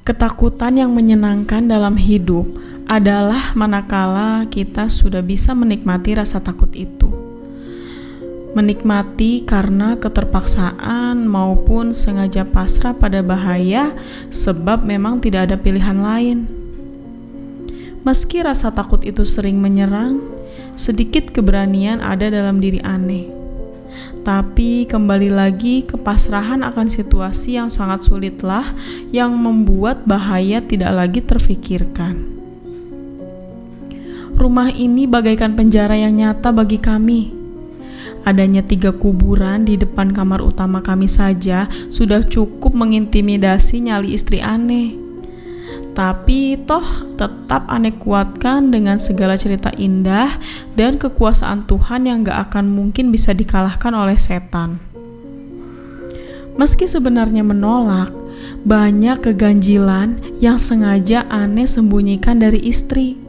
Ketakutan yang menyenangkan dalam hidup adalah manakala kita sudah bisa menikmati rasa takut itu. Menikmati karena keterpaksaan maupun sengaja pasrah pada bahaya sebab memang tidak ada pilihan lain. Meski rasa takut itu sering menyerang, sedikit keberanian ada dalam diri Anne. Tapi kembali lagi kepasrahan akan situasi yang sangat sulitlah yang membuat bahaya tidak lagi terfikirkan. Rumah ini bagaikan penjara yang nyata bagi kami. Adanya 3 kuburan di depan kamar utama kami saja sudah cukup mengintimidasi nyali istri Anne. Tapi toh tetap Anne kuatkan dengan segala cerita indah dan kekuasaan Tuhan yang gak akan mungkin bisa dikalahkan oleh setan. Meski sebenarnya menolak, banyak keganjilan yang sengaja Anne sembunyikan dari istri,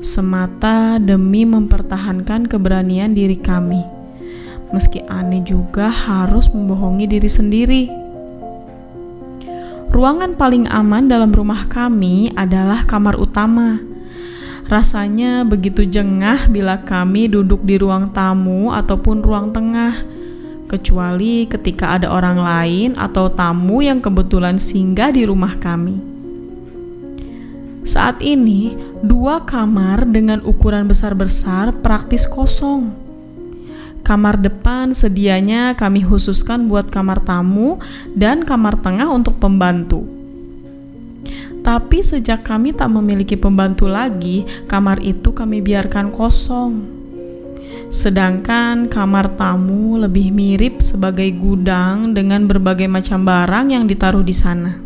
semata demi mempertahankan keberanian diri kami. Meski Anne juga harus membohongi diri sendiri. Ruangan paling aman dalam rumah kami adalah kamar utama. Rasanya begitu jengah bila kami duduk di ruang tamu ataupun ruang tengah, kecuali ketika ada orang lain atau tamu yang kebetulan singgah di rumah kami. Saat ini, 2 kamar dengan ukuran besar-besar praktis kosong. Kamar depan sedianya kami khususkan buat kamar tamu dan kamar tengah untuk pembantu. Tapi sejak kami tak memiliki pembantu lagi, kamar itu kami biarkan kosong. Sedangkan kamar tamu lebih mirip sebagai gudang dengan berbagai macam barang yang ditaruh di sana.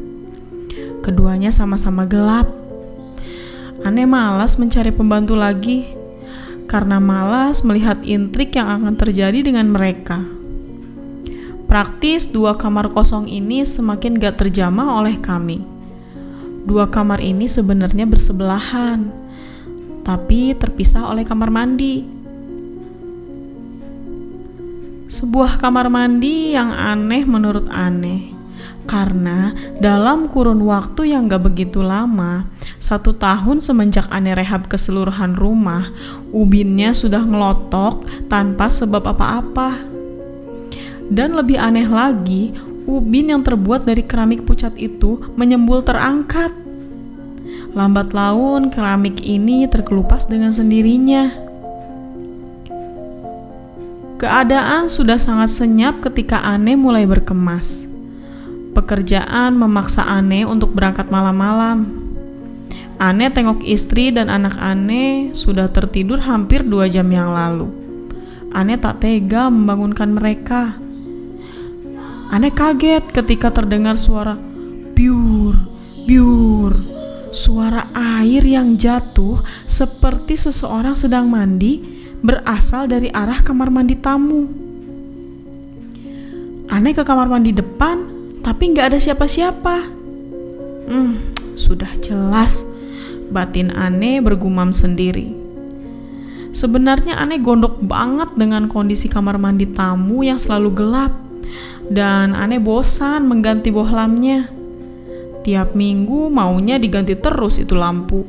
Keduanya sama-sama gelap. Anne malas mencari pembantu lagi, karena malas melihat intrik yang akan terjadi dengan mereka. Praktis 2 kamar kosong ini semakin gak terjamah oleh kami. 2 kamar ini sebenarnya bersebelahan, tapi terpisah oleh kamar mandi. Sebuah kamar mandi yang aneh menurut Anne, karena dalam kurun waktu yang gak begitu lama, 1 tahun semenjak Anne rehab keseluruhan rumah, ubinnya sudah ngelotok tanpa sebab apa-apa. Dan lebih aneh lagi, ubin yang terbuat dari keramik pucat itu menyembul terangkat. Lambat laun keramik ini terkelupas dengan sendirinya. Keadaan sudah sangat senyap ketika Anne mulai berkemas. Pekerjaan memaksa Anne untuk berangkat malam-malam. Anne tengok istri dan anak Anne sudah tertidur hampir 2 jam yang lalu. Anne tak tega membangunkan mereka. Anne kaget ketika terdengar suara biur, biur. Suara air yang jatuh seperti seseorang sedang mandi berasal dari arah kamar mandi tamu. Anne ke kamar mandi depan, tapi gak ada siapa-siapa. Sudah jelas, batin Anne bergumam sendiri. Sebenarnya Anne gondok banget dengan kondisi kamar mandi tamu yang selalu gelap, dan Anne bosan mengganti bohlamnya. Tiap minggu maunya diganti terus itu lampu,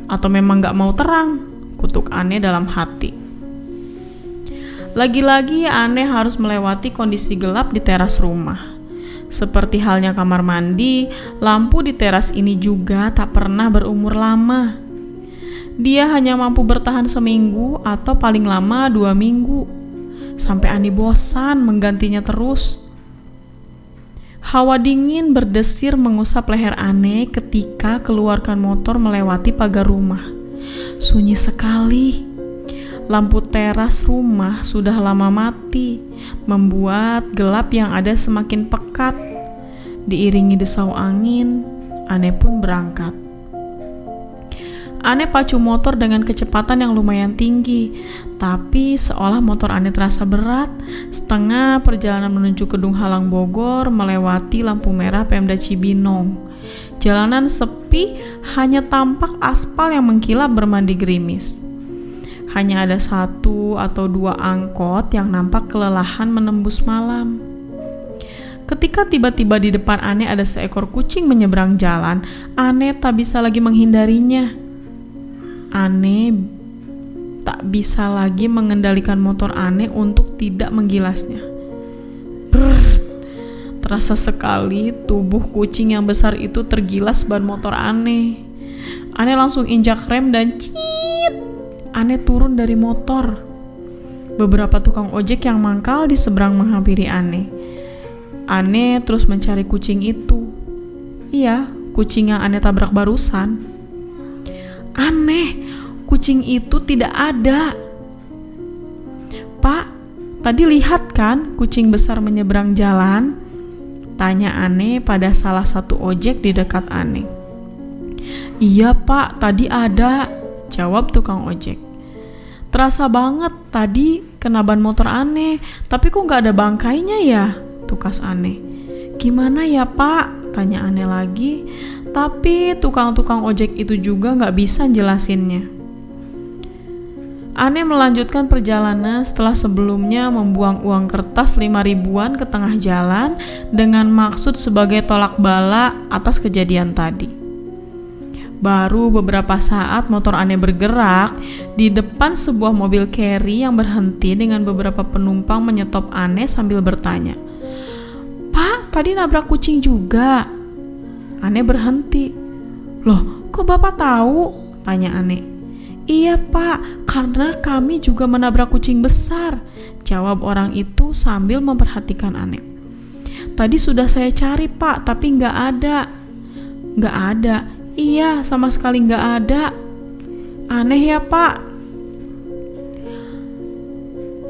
atau memang gak mau terang, kutuk Anne dalam hati. Lagi-lagi Anne harus melewati kondisi gelap di teras rumah. Seperti halnya kamar mandi, lampu di teras ini juga tak pernah berumur lama. Dia hanya mampu bertahan seminggu atau paling lama 2 minggu, sampai Anne bosan menggantinya terus. Hawa dingin berdesir mengusap leher Anne ketika keluarkan motor melewati pagar rumah. Sunyi sekali. Lampu teras rumah sudah lama mati, membuat gelap yang ada semakin pekat. Diiringi desau angin, Anne pun berangkat. Anne pacu motor dengan kecepatan yang lumayan tinggi, tapi seolah motor Anne terasa berat. Setengah perjalanan menuju Kedung Halang Bogor melewati lampu merah Pemda Cibinong. Jalanan sepi, hanya tampak aspal yang mengkilap bermandi gerimis. Hanya ada 1 atau 2 angkot yang nampak kelelahan menembus malam. Ketika tiba-tiba di depan Ane ada seekor kucing menyeberang jalan, Ane tak bisa lagi menghindarinya. Ane tak bisa lagi mengendalikan motor Ane untuk tidak menggilasnya. Brrr, terasa sekali tubuh kucing yang besar itu tergilas ban motor Ane. Ane langsung injak rem dan ciit. Ane turun dari motor. Beberapa tukang ojek yang mangkal di seberang menghampiri Ane. Ane terus mencari kucing itu. Iya, kucing yang Ane tabrak barusan. Aneh, kucing itu tidak ada. Pak, tadi lihat kan kucing besar menyeberang jalan? Tanya Ane pada salah satu ojek di dekat Ane. Iya pak, tadi ada, jawab tukang ojek. Terasa banget tadi kena ban motor Ane, tapi kok gak ada bangkainya ya? Tukas Ane. Gimana ya pak? Tanya Ane lagi. Tapi tukang-tukang ojek itu juga gak bisa jelasinnya. Ane melanjutkan perjalanan setelah sebelumnya membuang uang kertas 5 ribuan ke tengah jalan dengan maksud sebagai tolak bala atas kejadian tadi. Baru beberapa saat motor Ane bergerak, di depan sebuah mobil carry yang berhenti dengan beberapa penumpang menyetop Ane sambil bertanya, "Pak, tadi nabrak kucing juga." Ane berhenti. "Loh, kok Bapak tahu?" tanya Ane. "Iya pak, karena kami juga menabrak kucing besar," jawab orang itu sambil memperhatikan Ane. "Tadi sudah saya cari pak, tapi nggak ada." "Nggak ada?" "Iya, sama sekali nggak ada." "Aneh ya pak."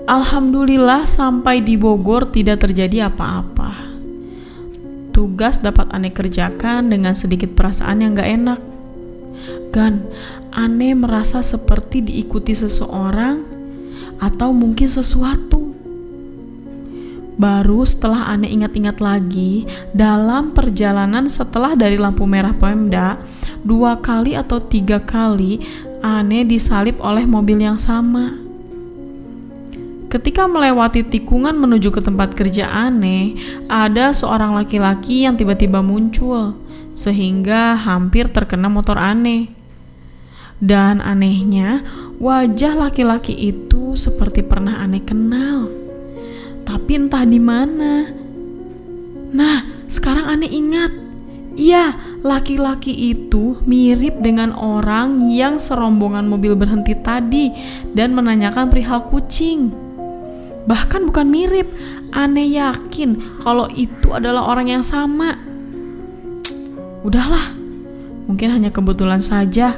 Alhamdulillah sampai di Bogor tidak terjadi apa-apa. Tugas dapat Ane kerjakan dengan sedikit perasaan yang gak enak. Gan, Ane merasa seperti diikuti seseorang atau mungkin sesuatu. Baru setelah Ane ingat-ingat lagi, dalam perjalanan setelah dari lampu merah Pemda, 2 kali atau 3 kali Ane disalip oleh mobil yang sama. Ketika melewati tikungan menuju ke tempat kerja Ane, ada seorang laki-laki yang tiba-tiba muncul, sehingga hampir terkena motor Ane. Dan anehnya, wajah laki-laki itu seperti pernah Ane kenal. Tapi entah di mana. Nah, sekarang Ane ingat. Iya, laki-laki itu mirip dengan orang yang serombongan mobil berhenti tadi dan menanyakan perihal kucing. Bahkan bukan mirip, Ane yakin kalau itu adalah orang yang sama. Udahlah, mungkin hanya kebetulan saja.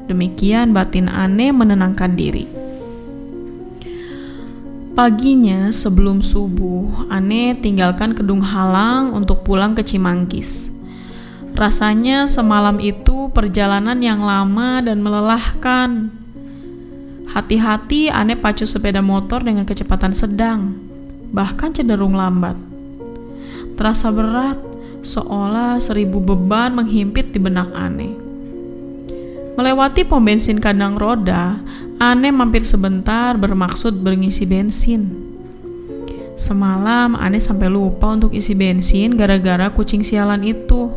Demikian batin Ane menenangkan diri. Paginya sebelum subuh, Ane tinggalkan Kedung Halang untuk pulang ke Cimanggis. Rasanya semalam itu perjalanan yang lama dan melelahkan. Hati-hati Ane pacu sepeda motor dengan kecepatan sedang, bahkan cenderung lambat. Terasa berat, seolah 1000 beban menghimpit di benak Ane. Melewati pom bensin kandang roda, Ane mampir sebentar bermaksud berngisi bensin. Semalam Ane sampai lupa untuk isi bensin gara-gara kucing sialan itu.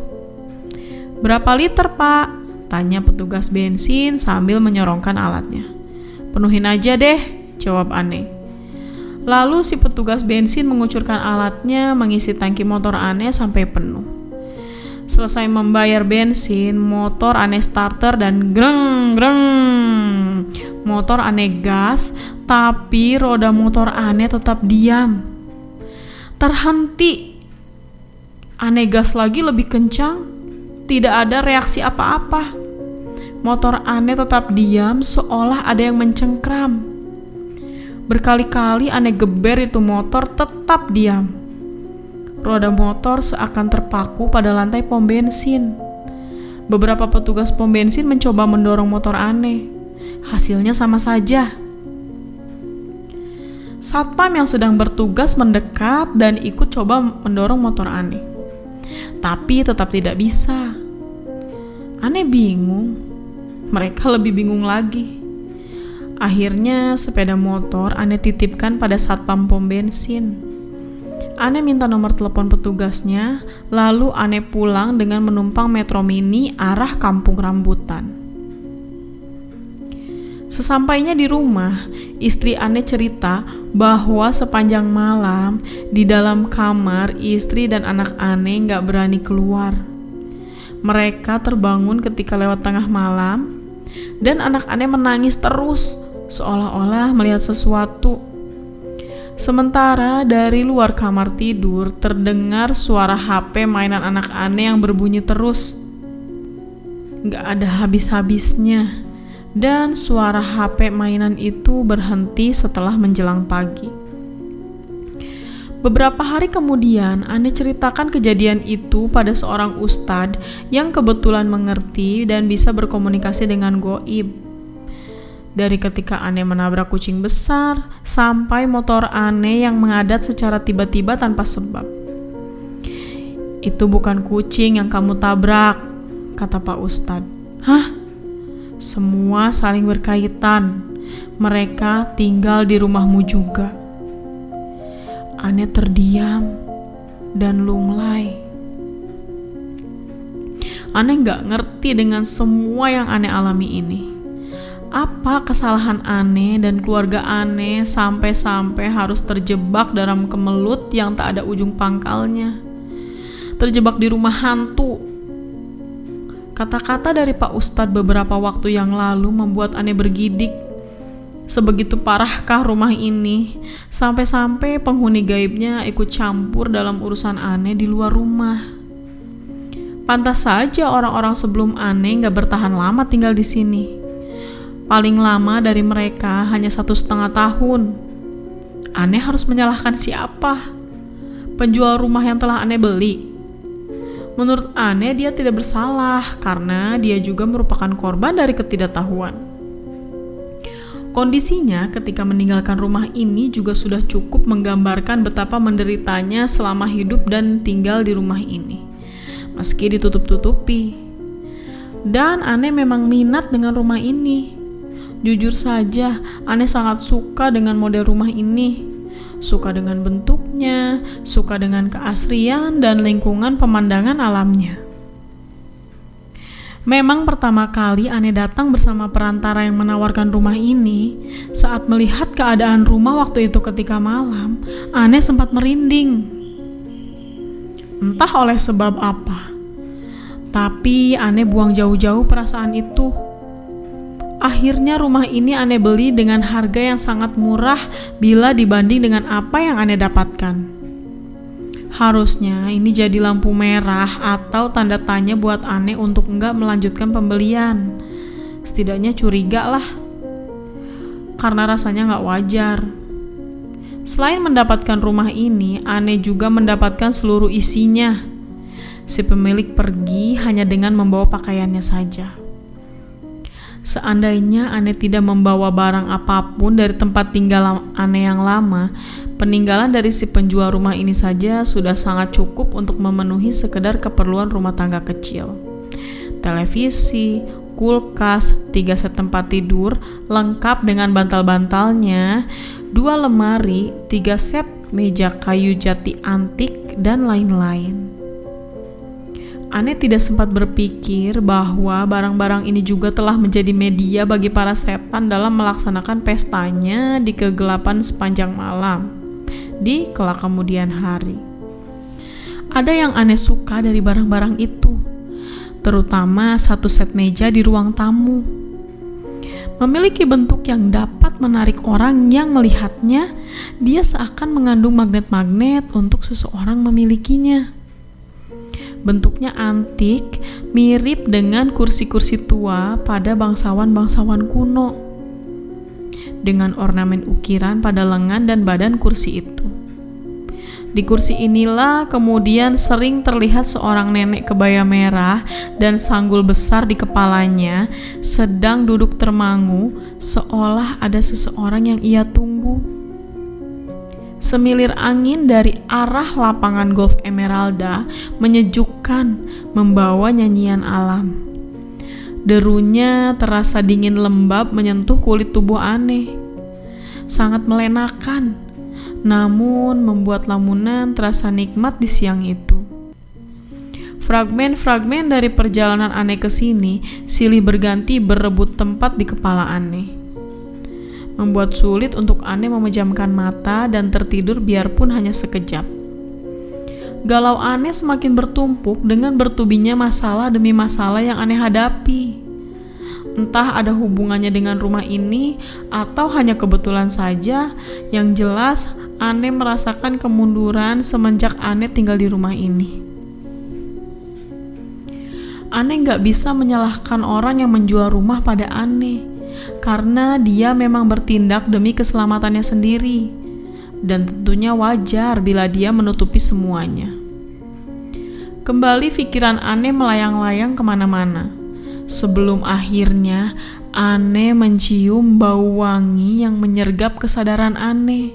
"Berapa liter pak?" tanya petugas bensin sambil menyorongkan alatnya. "Penuhin aja deh," jawab Ane. Lalu si petugas bensin mengucurkan alatnya mengisi tangki motor Ane sampai penuh. Selesai membayar bensin, motor Ane starter dan greng. Motor Ane gas, tapi roda motor Ane tetap diam. Terhenti. Ane gas lagi lebih kencang, tidak ada reaksi apa-apa. Motor Ane tetap diam seolah ada yang mencengkram. Berkali-kali Ane geber itu motor tetap diam. Roda motor seakan terpaku pada lantai pom bensin. Beberapa petugas pom bensin mencoba mendorong motor Ane. Hasilnya sama saja. Satpam yang sedang bertugas mendekat dan ikut coba mendorong motor Ane. Tapi tetap tidak bisa. Ane bingung. Mereka lebih bingung lagi. Akhirnya sepeda motor Ane titipkan pada satpam pom bensin. Ane minta nomor telepon petugasnya, lalu Ane pulang dengan menumpang metro mini arah Kampung Rambutan. Sesampainya di rumah, istri Ane cerita bahwa sepanjang malam di dalam kamar istri dan anak Ane gak berani keluar. Mereka terbangun ketika lewat tengah malam dan anak Ane menangis terus seolah-olah melihat sesuatu. Sementara dari luar kamar tidur terdengar suara HP mainan anak Ane yang berbunyi terus. Gak ada habis-habisnya. Dan suara HP mainan itu berhenti setelah menjelang pagi. Beberapa hari kemudian, Ane ceritakan kejadian itu pada seorang ustadz yang kebetulan mengerti dan bisa berkomunikasi dengan goib. Dari ketika Ane menabrak kucing besar, sampai motor Ane yang mengadat secara tiba-tiba tanpa sebab. Itu bukan kucing yang kamu tabrak, kata Pak Ustadz. Hah? Semua saling berkaitan. Mereka tinggal di rumahmu juga. Ane terdiam dan lunglai. Ane gak ngerti dengan semua yang Ane alami ini. Apa kesalahan Ane dan keluarga Ane sampai-sampai harus terjebak dalam kemelut yang tak ada ujung pangkalnya? Terjebak di rumah hantu. Kata-kata dari Pak Ustadz beberapa waktu yang lalu membuat Ane bergidik. Sebegitu parahkah rumah ini, sampai-sampai penghuni gaibnya ikut campur dalam urusan Ane di luar rumah. Pantas saja orang-orang sebelum Ane gak bertahan lama tinggal di sini. Paling lama dari mereka hanya 1,5 tahun. Ane harus menyalahkan siapa? Penjual rumah yang telah Ane beli? Menurut Ane, dia tidak bersalah karena dia juga merupakan korban dari ketidaktahuan. Kondisinya ketika meninggalkan rumah ini juga sudah cukup menggambarkan betapa menderitanya selama hidup dan tinggal di rumah ini, meski ditutup-tutupi. Dan Ane memang minat dengan rumah ini. Jujur saja, Ane sangat suka dengan model rumah ini. Suka dengan bentuknya, suka dengan keasrian dan lingkungan pemandangan alamnya. Memang pertama kali Ane datang bersama perantara yang menawarkan rumah ini, saat melihat keadaan rumah waktu itu ketika malam, Ane sempat merinding. Entah oleh sebab apa, tapi Ane buang jauh-jauh perasaan itu. Akhirnya rumah ini Ane beli dengan harga yang sangat murah bila dibanding dengan apa yang Ane dapatkan. Harusnya ini jadi lampu merah atau tanda tanya buat Ane untuk enggak melanjutkan pembelian. Setidaknya curiga lah. Karena rasanya enggak wajar. Selain mendapatkan rumah ini, Ane juga mendapatkan seluruh isinya. Si pemilik pergi hanya dengan membawa pakaiannya saja. Seandainya Ane tidak membawa barang apapun dari tempat tinggal Ane yang lama, peninggalan dari si penjual rumah ini saja sudah sangat cukup untuk memenuhi sekedar keperluan rumah tangga kecil. Televisi, kulkas, 3 set tempat tidur, lengkap dengan bantal-bantalnya, 2 lemari, 3 set meja kayu jati antik, dan lain-lain. Ane tidak sempat berpikir bahwa barang-barang ini juga telah menjadi media bagi para setan dalam melaksanakan pestanya di kegelapan sepanjang malam, di kelak kemudian hari. Ada yang Ane suka dari barang-barang itu, terutama 1 set meja di ruang tamu. Memiliki bentuk yang dapat menarik orang yang melihatnya, dia seakan mengandung magnet-magnet untuk seseorang memilikinya. Bentuknya antik, mirip dengan kursi-kursi tua pada bangsawan-bangsawan kuno, dengan ornamen ukiran pada lengan dan badan kursi itu. Di kursi inilah kemudian sering terlihat seorang nenek kebaya merah dan sanggul besar di kepalanya, sedang duduk termangu seolah ada seseorang yang ia tunggu. Semilir angin dari arah lapangan golf Emeralda menyejukkan, membawa nyanyian alam. Derunya terasa dingin lembab menyentuh kulit tubuh Ane. Sangat melenakan. namun membuat lamunan terasa nikmat di siang itu. Fragmen-fragmen dari perjalanan Ane ke sini silih berganti berebut tempat di kepala Ane, membuat sulit untuk Ane memejamkan mata dan tertidur biarpun hanya sekejap. Galau Ane semakin bertumpuk dengan bertubinya masalah demi masalah yang Ane hadapi. Entah ada hubungannya dengan rumah ini atau hanya kebetulan saja, yang jelas Ane merasakan kemunduran semenjak Ane tinggal di rumah ini. Ane gak bisa menyalahkan orang yang menjual rumah pada Ane, karena dia memang bertindak demi keselamatannya sendiri, dan tentunya wajar bila dia menutupi semuanya. Kembali pikiran Ane melayang-layang kemana-mana, sebelum akhirnya Ane mencium bau wangi yang menyergap kesadaran Ane.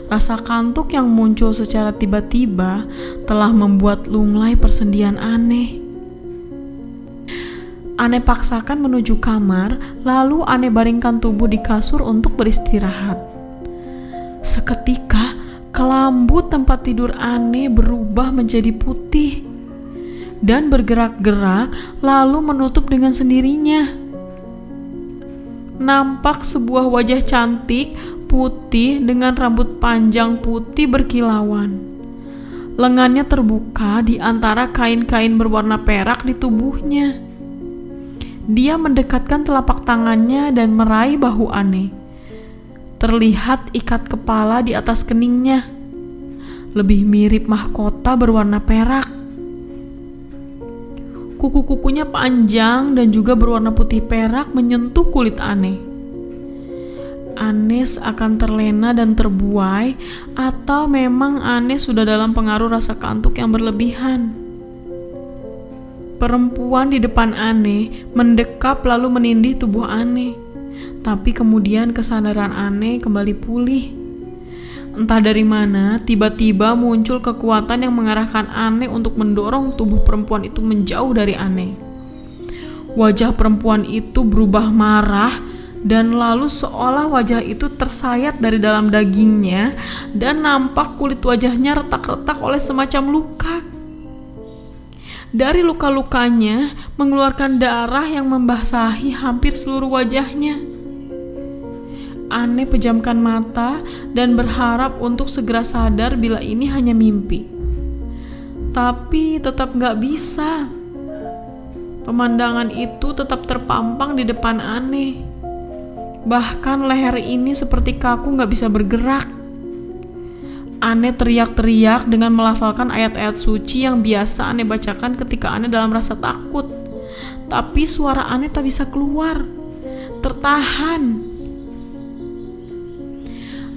Rasa kantuk yang muncul secara tiba-tiba telah membuat lunglai persendian Ane. Ane paksakan menuju kamar, lalu Ane baringkan tubuh di kasur untuk beristirahat. Seketika, kelambu tempat tidur Ane berubah menjadi putih dan bergerak-gerak lalu menutup dengan sendirinya. Nampak sebuah wajah cantik, putih dengan rambut panjang putih berkilauan. Lengannya terbuka di antara kain-kain berwarna perak di tubuhnya. Dia mendekatkan telapak tangannya dan meraih bahu Ane. Terlihat ikat kepala di atas keningnya, lebih mirip mahkota berwarna perak. Kuku-kukunya panjang dan juga berwarna putih perak menyentuh kulit Ane. Ane seakan terlena dan terbuai, atau memang Ane sudah dalam pengaruh rasa kantuk yang berlebihan. Perempuan di depan Ane mendekap lalu menindih tubuh Ane. Tapi kemudian kesadaran Ane kembali pulih. Entah dari mana, tiba-tiba muncul kekuatan yang mengarahkan Ane untuk mendorong tubuh perempuan itu menjauh dari Ane. Wajah perempuan itu berubah marah, dan lalu seolah wajah itu tersayat dari dalam dagingnya, dan nampak kulit wajahnya retak-retak oleh semacam luka. Dari luka-lukanya mengeluarkan darah yang membasahi hampir seluruh wajahnya. Ane pejamkan mata dan berharap untuk segera sadar bila ini hanya mimpi. Tapi tetap gak bisa. Pemandangan itu tetap terpampang di depan Ane. Bahkan leher ini seperti kaku gak bisa bergerak. Ane teriak-teriak dengan melafalkan ayat-ayat suci yang biasa Ane bacakan ketika Ane dalam rasa takut. Tapi suara Ane tak bisa keluar, tertahan.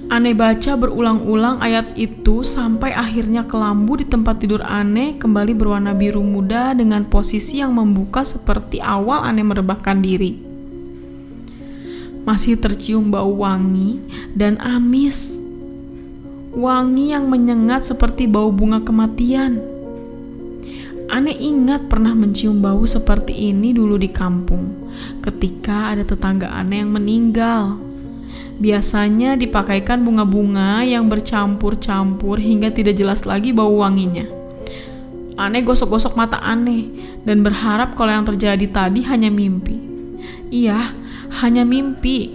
Ane baca berulang-ulang ayat itu sampai akhirnya kelambu di tempat tidur Ane kembali berwarna biru muda dengan posisi yang membuka seperti awal Ane merebahkan diri. Masih tercium bau wangi dan amis. Wangi yang menyengat seperti bau bunga kematian. Ane ingat pernah mencium bau seperti ini dulu di kampung, ketika ada tetangga Ane yang meninggal. Biasanya dipakaikan bunga-bunga yang bercampur-campur hingga tidak jelas lagi bau wanginya. Ane gosok-gosok mata Ane dan berharap kalau yang terjadi tadi hanya mimpi. Iya, hanya mimpi.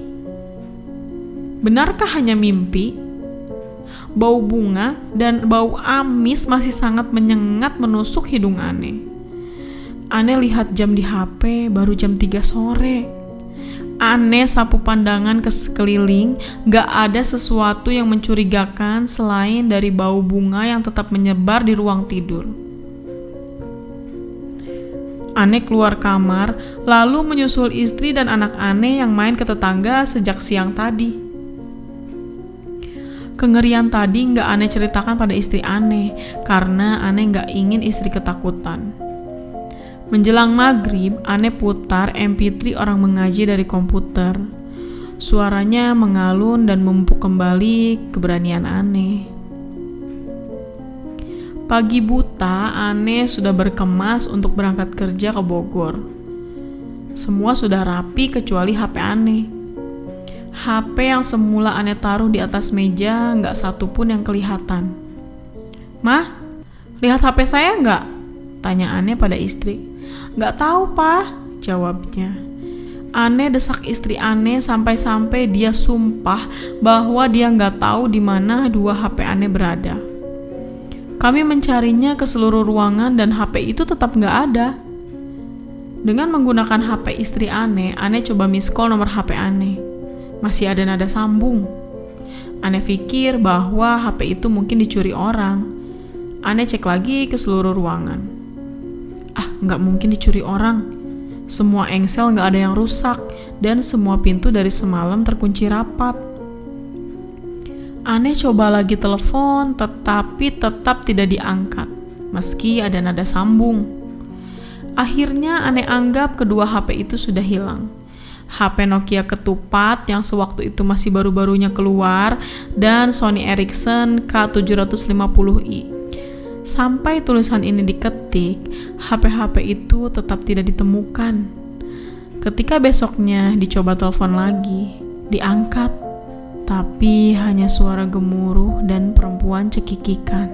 Benarkah hanya mimpi? Bau bunga dan bau amis masih sangat menyengat menusuk hidung Ane. Ane lihat jam di HP, baru jam 3 sore. Ane sapu pandangan ke sekeliling, gak ada sesuatu yang mencurigakan selain dari bau bunga yang tetap menyebar di ruang tidur. Ane keluar kamar, lalu menyusul istri dan anak Ane yang main ke tetangga sejak siang tadi. Kengerian tadi gak Ane ceritakan pada istri Ane, karena Ane gak ingin istri ketakutan. Menjelang maghrib, Ane putar MP3 orang mengaji dari komputer. Suaranya mengalun dan memupuk kembali keberanian Ane. Pagi buta, Ane sudah berkemas untuk berangkat kerja ke Bogor. Semua sudah rapi kecuali HP Ane. HP yang semula Ane taruh di atas meja nggak satu pun yang kelihatan. "Mah, lihat HP saya nggak?" tanya Ane pada istri. "Nggak tahu, Pak," jawabnya. Ane desak istri Ane sampai-sampai dia sumpah bahwa dia nggak tahu di mana dua HP Ane berada. Kami mencarinya ke seluruh ruangan dan HP itu tetap nggak ada. Dengan menggunakan HP istri Ane coba miss call nomor HP Ane. Masih ada nada sambung. Ane pikir bahwa HP itu mungkin dicuri orang. Ane cek lagi ke seluruh ruangan. Nggak mungkin dicuri orang. Semua engsel nggak ada yang rusak dan semua pintu dari semalam terkunci rapat. Ane coba lagi telepon, tetapi tetap tidak diangkat, meski ada nada sambung. Akhirnya Ane anggap kedua HP itu sudah hilang. HP Nokia ketupat yang sewaktu itu masih baru-barunya keluar dan Sony Ericsson K750i. Sampai tulisan ini diketik, HP-HP itu tetap tidak ditemukan. Ketika besoknya dicoba telepon lagi, diangkat. Tapi hanya suara gemuruh dan perempuan cekikikan.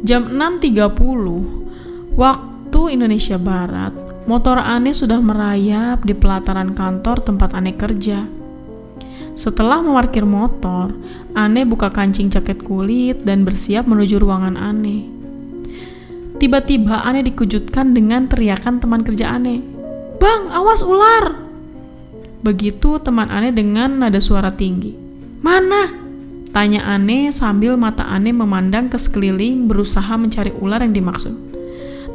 Jam 6.30 waktu Indonesia Barat, motor Ane sudah merayap di pelataran kantor tempat Ane kerja. Setelah memarkir motor, Ane buka kancing jaket kulit dan bersiap menuju ruangan Ane. Tiba-tiba Ane dikejutkan dengan teriakan teman kerja Ane. "Bang, awas ular!" Begitu teman Ane dengan nada suara tinggi. "Mana?" tanya Ane sambil mata Ane memandang ke sekeliling berusaha mencari ular yang dimaksud.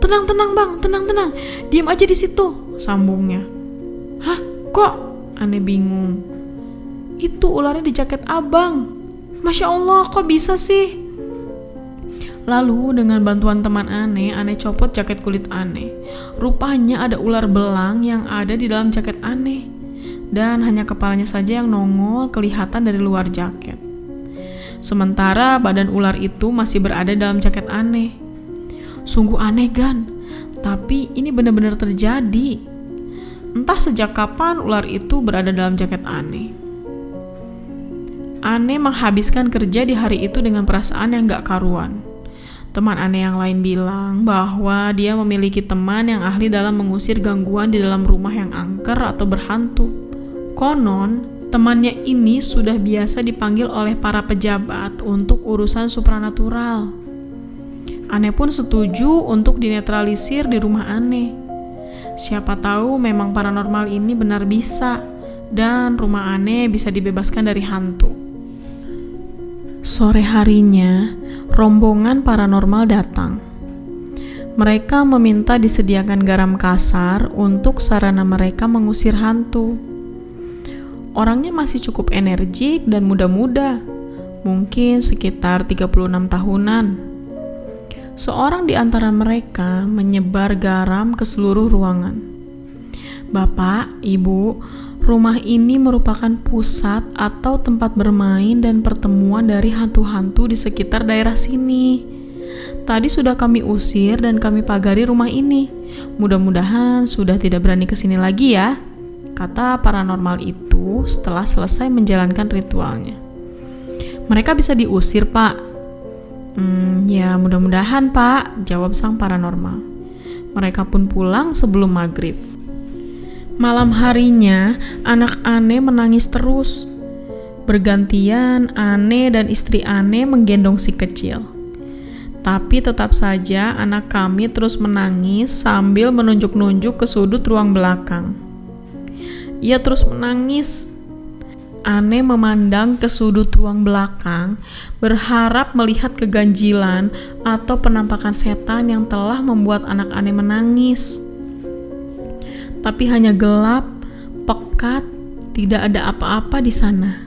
"Tenang bang, tenang. Diam aja di situ," sambungnya. "Hah? Kok?" Ane bingung. "Itu ularnya di jaket abang. Masya Allah, kok bisa sih?" Lalu dengan bantuan teman Ane copot jaket kulit Ane. Rupanya ada ular belang yang ada di dalam jaket Ane. Dan hanya kepalanya saja yang nongol kelihatan dari luar jaket. Sementara badan ular itu masih berada dalam jaket Ane. Sungguh aneh, Gan. Tapi ini benar-benar terjadi. Entah sejak kapan ular itu berada dalam jaket Ane. Ane menghabiskan kerja di hari itu dengan perasaan yang gak karuan. Teman Ane yang lain bilang bahwa dia memiliki teman yang ahli dalam mengusir gangguan di dalam rumah yang angker atau berhantu. Konon, temannya ini sudah biasa dipanggil oleh para pejabat untuk urusan supranatural. Ane pun setuju untuk dinetralisir di rumah Ane. Siapa tahu memang paranormal ini benar bisa, dan rumah Ane bisa dibebaskan dari hantu. Sore harinya, rombongan paranormal datang. Mereka meminta disediakan garam kasar untuk sarana mereka mengusir hantu. Orangnya masih cukup energik dan muda-muda, mungkin sekitar 36 tahunan. Seorang di antara mereka menyebar garam ke seluruh ruangan. "Bapak, Ibu, rumah ini merupakan pusat atau tempat bermain dan pertemuan dari hantu-hantu di sekitar daerah sini. Tadi sudah kami usir dan kami pagari rumah ini. Mudah-mudahan sudah tidak berani kesini lagi ya," kata paranormal itu setelah selesai menjalankan ritualnya. "Mereka bisa diusir, Pak?" Ya mudah-mudahan, Pak," jawab sang paranormal. Mereka pun pulang sebelum maghrib. Malam harinya, anak Ane menangis terus. Bergantian, Ane dan istri Ane menggendong si kecil. Tapi tetap saja anak kami terus menangis sambil menunjuk-nunjuk ke sudut ruang belakang. Ia terus menangis. Ane memandang ke sudut ruang belakang, berharap melihat keganjilan atau penampakan setan yang telah membuat anak Ane menangis. Tapi hanya gelap, pekat, tidak ada apa-apa di sana.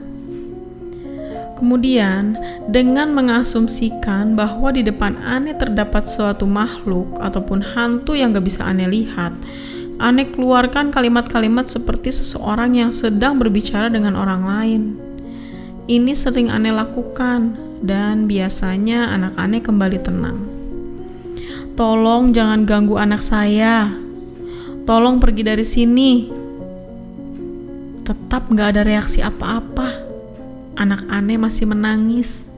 Kemudian, dengan mengasumsikan bahwa di depan Ane terdapat suatu makhluk ataupun hantu yang gak bisa Ane lihat, Ane keluarkan kalimat-kalimat seperti seseorang yang sedang berbicara dengan orang lain. Ini sering Ane lakukan, dan biasanya anak Ane kembali tenang. "Tolong jangan ganggu anak saya. Tolong pergi dari sini." Tetap gak ada reaksi apa-apa. Anak Ane masih menangis.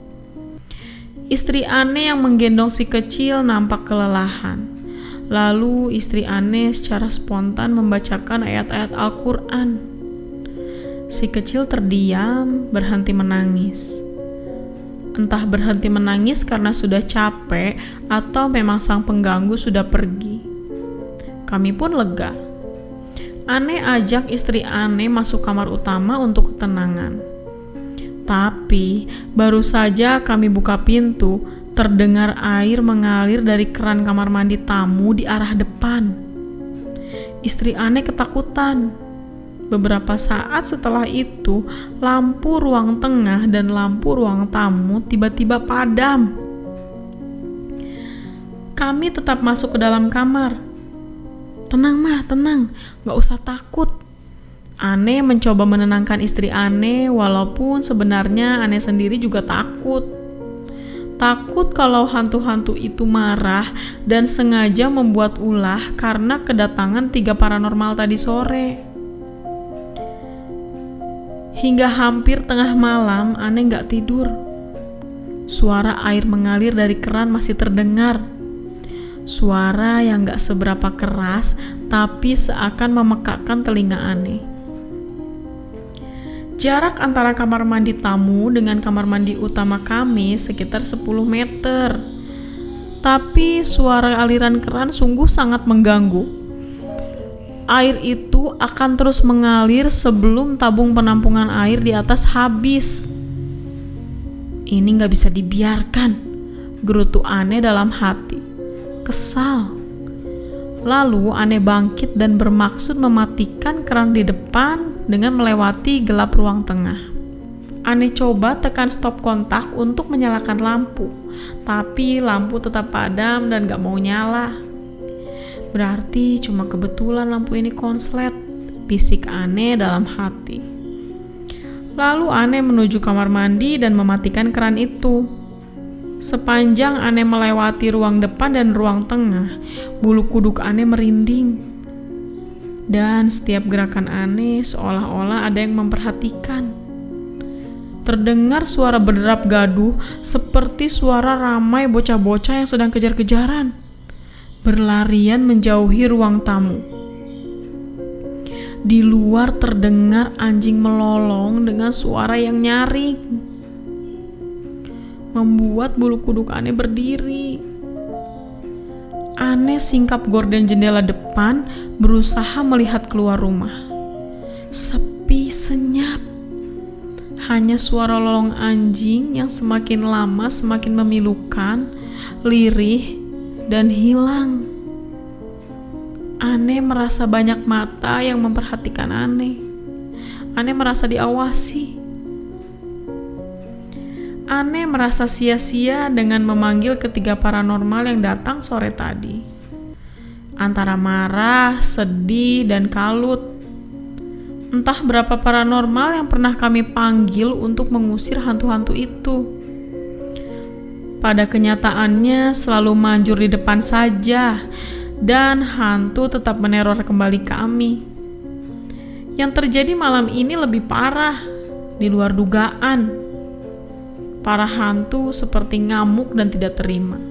Istri Ane yang menggendong si kecil nampak kelelahan. Lalu istri Ane secara spontan membacakan ayat-ayat Al-Quran. Si kecil terdiam, berhenti menangis. Entah berhenti menangis karena sudah capek atau memang sang pengganggu sudah pergi. Kami pun lega. Ane ajak istri Ane masuk kamar utama untuk ketenangan. Tapi baru saja kami buka pintu, terdengar air mengalir dari keran kamar mandi tamu di arah depan. Istri Ane ketakutan. Beberapa saat setelah itu, lampu ruang tengah dan lampu ruang tamu tiba-tiba padam. Kami tetap masuk ke dalam kamar. "Tenang mah, tenang, gak usah takut." Ane mencoba menenangkan istri Ane, walaupun sebenarnya Ane sendiri juga takut. Takut kalau hantu-hantu itu marah dan sengaja membuat ulah karena kedatangan 3 paranormal tadi sore. Hingga hampir tengah malam, Ane gak tidur. Suara air mengalir dari keran masih terdengar. Suara yang gak seberapa keras, tapi seakan memekakkan telinga Ane. Jarak antara kamar mandi tamu dengan kamar mandi utama kami sekitar 10 meter. Tapi suara aliran keran sungguh sangat mengganggu. Air itu akan terus mengalir sebelum tabung penampungan air di atas habis. Ini gak bisa dibiarkan, gerutu Ane dalam hati. Kesal. Lalu Ane bangkit dan bermaksud mematikan keran di depan dengan melewati gelap ruang tengah. Ane coba tekan stop kontak untuk menyalakan lampu, tapi lampu tetap padam dan gak mau nyala. Berarti cuma kebetulan lampu ini konslet, bisik Ane dalam hati. Lalu Ane menuju kamar mandi dan mematikan keran itu. Sepanjang Ane melewati ruang depan dan ruang tengah, bulu kuduk Ane merinding. Dan setiap gerakan Ane seolah-olah ada yang memperhatikan. Terdengar suara berderap gaduh seperti suara ramai bocah-bocah yang sedang kejar-kejaran, berlarian menjauhi ruang tamu. Di luar terdengar anjing melolong dengan suara yang nyaring, membuat bulu kuduk Ane berdiri. Ane singkap gorden jendela depan, berusaha melihat keluar rumah. Sepi senyap. Hanya suara lolong anjing yang semakin lama semakin memilukan, lirih, dan hilang. Ane merasa banyak mata yang memperhatikan Ane. Ane merasa diawasi. Ane merasa sia-sia dengan memanggil ketiga paranormal yang datang sore tadi. Antara marah, sedih, dan kalut. Entah berapa paranormal yang pernah kami panggil untuk mengusir hantu-hantu itu. Pada kenyataannya selalu manjur di depan saja, dan hantu tetap meneror kembali kami. Yang terjadi malam ini lebih parah, di luar dugaan. Para hantu seperti ngamuk dan tidak terima.